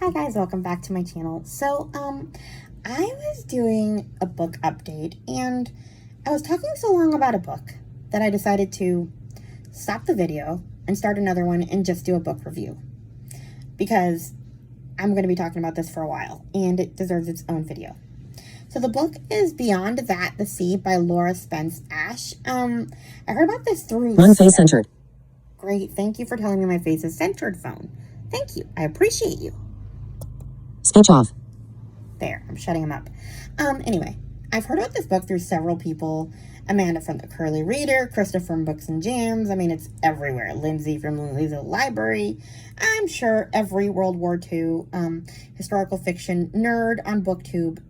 Hi guys, welcome back to my channel. I was doing a book update and I was talking so long about a book that I decided to stop the video and start another one and just do a book review. Because I'm going to be talking about this for a while and it deserves its own video. So the book is Beyond That, the Sea by Laura Spence Ash. I heard about this through... Run face centered. Great, thank you for telling me my face is centered, phone. Thank you, I appreciate you. Speech off. There, I'm shutting him up. Anyway, I've heard about this book through several people. Amanda from The Curly Reader, Krista from Books and Jams. I mean, it's everywhere. Lindsay from Lindsay's Library. I'm sure every World War II historical fiction nerd on BookTube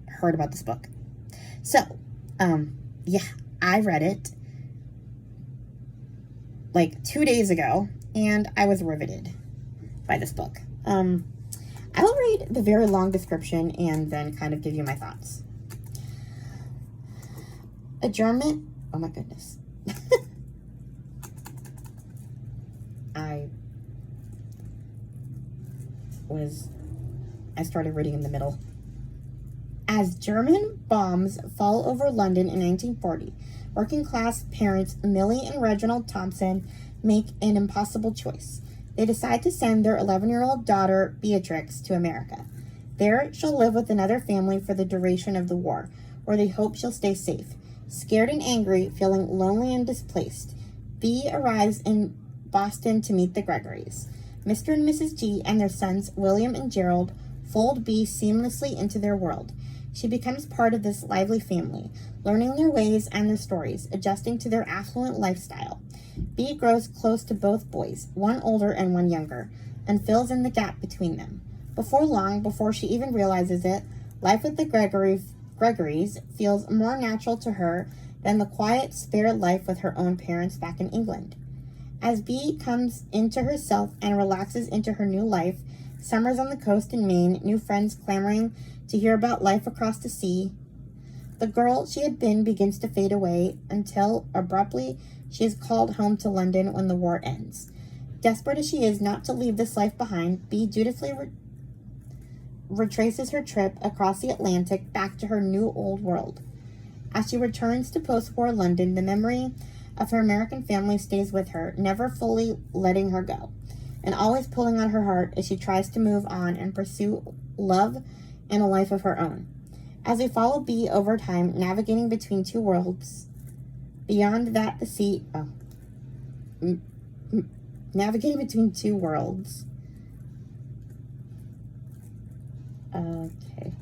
heard about this book. So, yeah, I read it like 2 days ago, and I was riveted by this book. I will read the very long description and then kind of give you my thoughts. Adjournment. Oh my goodness. I started reading in the middle. As German bombs fall over London in 1940, working class parents Millie and Reginald Thompson make an impossible choice. They decide to send their 11-year-old daughter, Beatrix, to America. There, she'll live with another family for the duration of the war, where they hope she'll stay safe. Scared and angry, feeling lonely and displaced, Bea arrives in Boston to meet the Gregorys. Mr. and Mrs. G and their sons, William and Gerald, fold Bea seamlessly into their world. She becomes part of this lively family, learning their ways and their stories, adjusting to their affluent lifestyle. Bea grows close to both boys, one older and one younger, and fills in the gap between them. Before long, before she even realizes it, life with the Gregorys feels more natural to her than the quiet, spared life with her own parents back in England. As Bea comes into herself and relaxes into her new life, summers on the coast in Maine, new friends clamoring to hear about life across the sea, the girl she had been begins to fade away until, abruptly, she is called home to London when the war ends. Desperate as she is not to leave this life behind, Bea dutifully retraces her trip across the Atlantic back to her new old world. As she returns to post-war London, the memory of her American family stays with her, never fully letting her go, and always pulling on her heart as she tries to move on and pursue love and a life of her own. As we follow Bea over time, navigating between two worlds, Beyond That, the Sea... navigating between two worlds. Okay.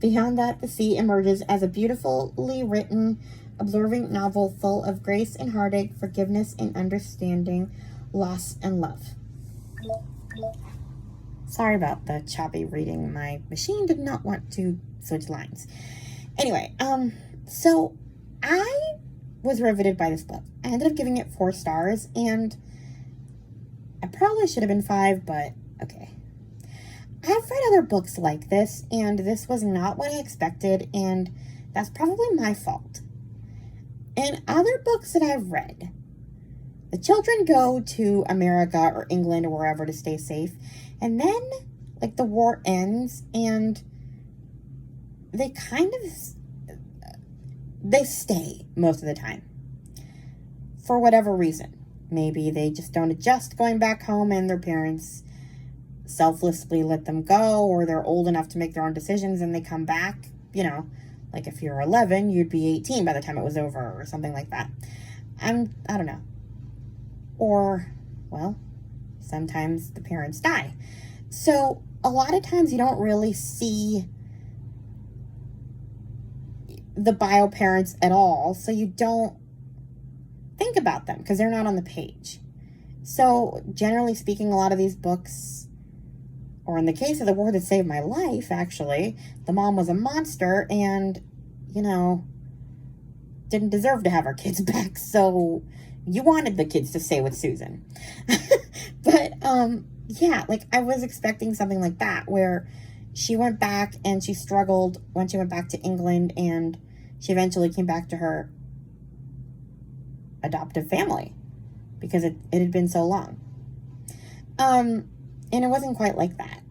Beyond That, the Sea emerges as a beautifully written, absorbing novel full of grace and heartache, forgiveness and understanding, loss and love. Sorry about the choppy reading. My machine did not want to switch lines. Anyway, so I was riveted by this book. I ended up giving it 4 stars, and I probably should have been 5, but okay. I've read other books like this, and this was not what I expected, and that's probably my fault. In other books that I've read, the children go to America or England or wherever to stay safe, and then, like, the war ends, and they kind of... they stay most of the time. For whatever reason. Maybe they just don't adjust going back home and their parents selflessly let them go, or they're old enough to make their own decisions and they come back. You know, like if you're 11, you'd be 18 by the time it was over or something like that. I don't know. Or, well, sometimes the parents die. So a lot of times you don't really see the bio parents at all, so you don't think about them because they're not on the page. So generally speaking, a lot of these books, or in the case of The War That Saved My Life, actually, the mom was a monster and, you know, didn't deserve to have her kids back, so you wanted the kids to stay with Susan. But yeah, like, I was expecting something like that, where she went back and she struggled when she went back to England, and she eventually came back to her adoptive family because it had been so long. And it wasn't quite like that.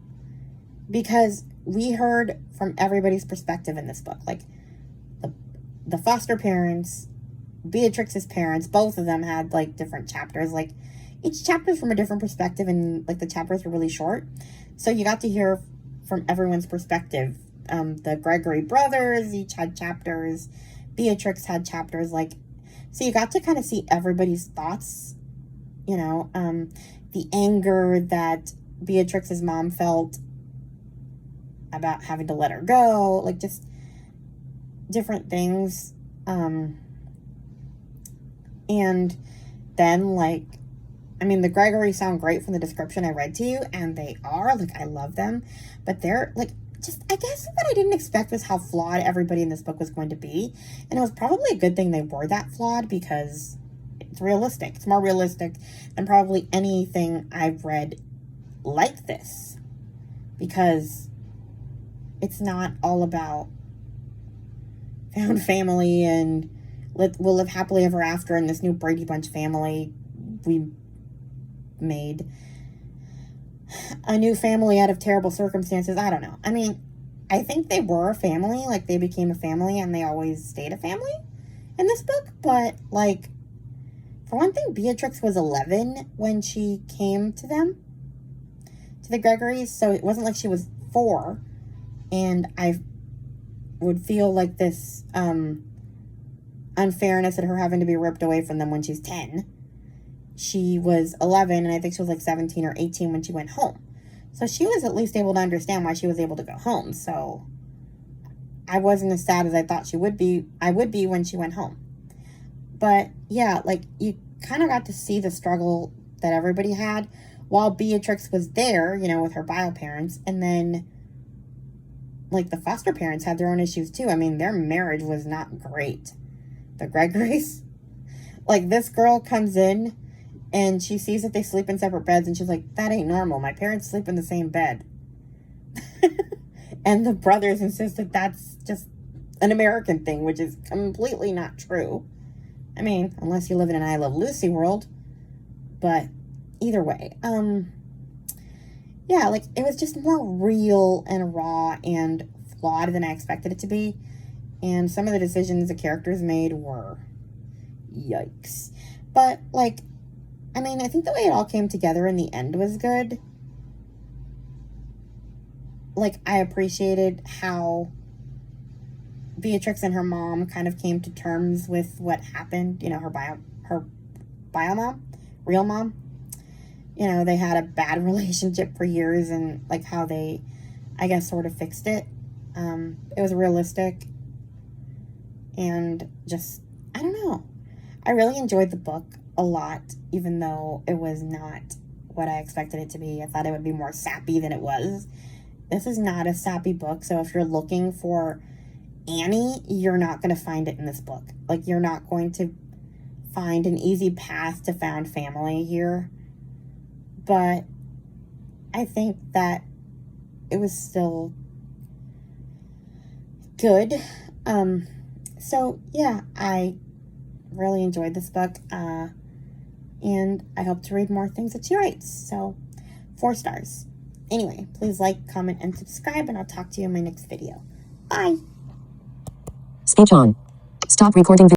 because we heard from everybody's perspective in this book. Like, the foster parents, Beatrix's parents, both of them had, like, different chapters. Like, each chapter is from a different perspective, and, like, the chapters were really short. So you got to hear from everyone's perspective. The Gregory brothers each had chapters. Beatrix had chapters. Like, so you got to kind of see everybody's thoughts, you know, the anger that Beatrix's mom felt about having to let her go, like, just different things. And then, like, I mean, the Gregory sound great from the description I read to you, and they are, like, I love them, but they're, like, just, I guess what I didn't expect was how flawed everybody in this book was going to be, and it was probably a good thing they were that flawed, because it's realistic. It's more realistic than probably anything I've read like this, because it's not all about found family and we'll live happily ever after in this new Brady Bunch family we made. A new family out of terrible circumstances. I don't know. I mean, I think they were a family. Like, they became a family and they always stayed a family in this book. But, like, for one thing, Beatrix was 11 when she came to them, to the Gregorys. So it wasn't like she was 4. And I would feel like this unfairness at her having to be ripped away from them when she's 10. She was 11, and I think she was like 17 or 18 when she went home. So she was at least able to understand why she was able to go home. So I wasn't as sad as I thought I would be when she went home. But yeah, like, you kind of got to see the struggle that everybody had while Beatrix was there, you know, with her bio parents. And then, like, the foster parents had their own issues too. I mean, their marriage was not great. The Gregorys. Like, this girl comes in and she sees that they sleep in separate beds, and she's like, that ain't normal. My parents sleep in the same bed. And the brothers insist that that's just an American thing, which is completely not true. I mean, unless you live in an I Love Lucy world. But either way, yeah, like, it was just more real and raw and flawed than I expected it to be. And some of the decisions the characters made were yikes. But, like, I mean, I think the way it all came together in the end was good. Like, I appreciated how Beatrix and her mom kind of came to terms with what happened. You know, her bio mom, real mom. You know, they had a bad relationship for years, and, like, how they, I guess, sort of fixed it. It was realistic. And just, I don't know. I really enjoyed the book a lot, even though it was not what I expected it to be. I thought it would be more sappy than it was. This is not a sappy book, so if you're looking for Annie, you're not going to find it in this book. Like, you're not going to find an easy path to found family here. But I think that it was still good. So, yeah, I really enjoyed this book, and I hope to read more things that she writes. So, 4 stars. Anyway, please like, comment, and subscribe, and I'll talk to you in my next video. Bye! Speech on. Stop recording.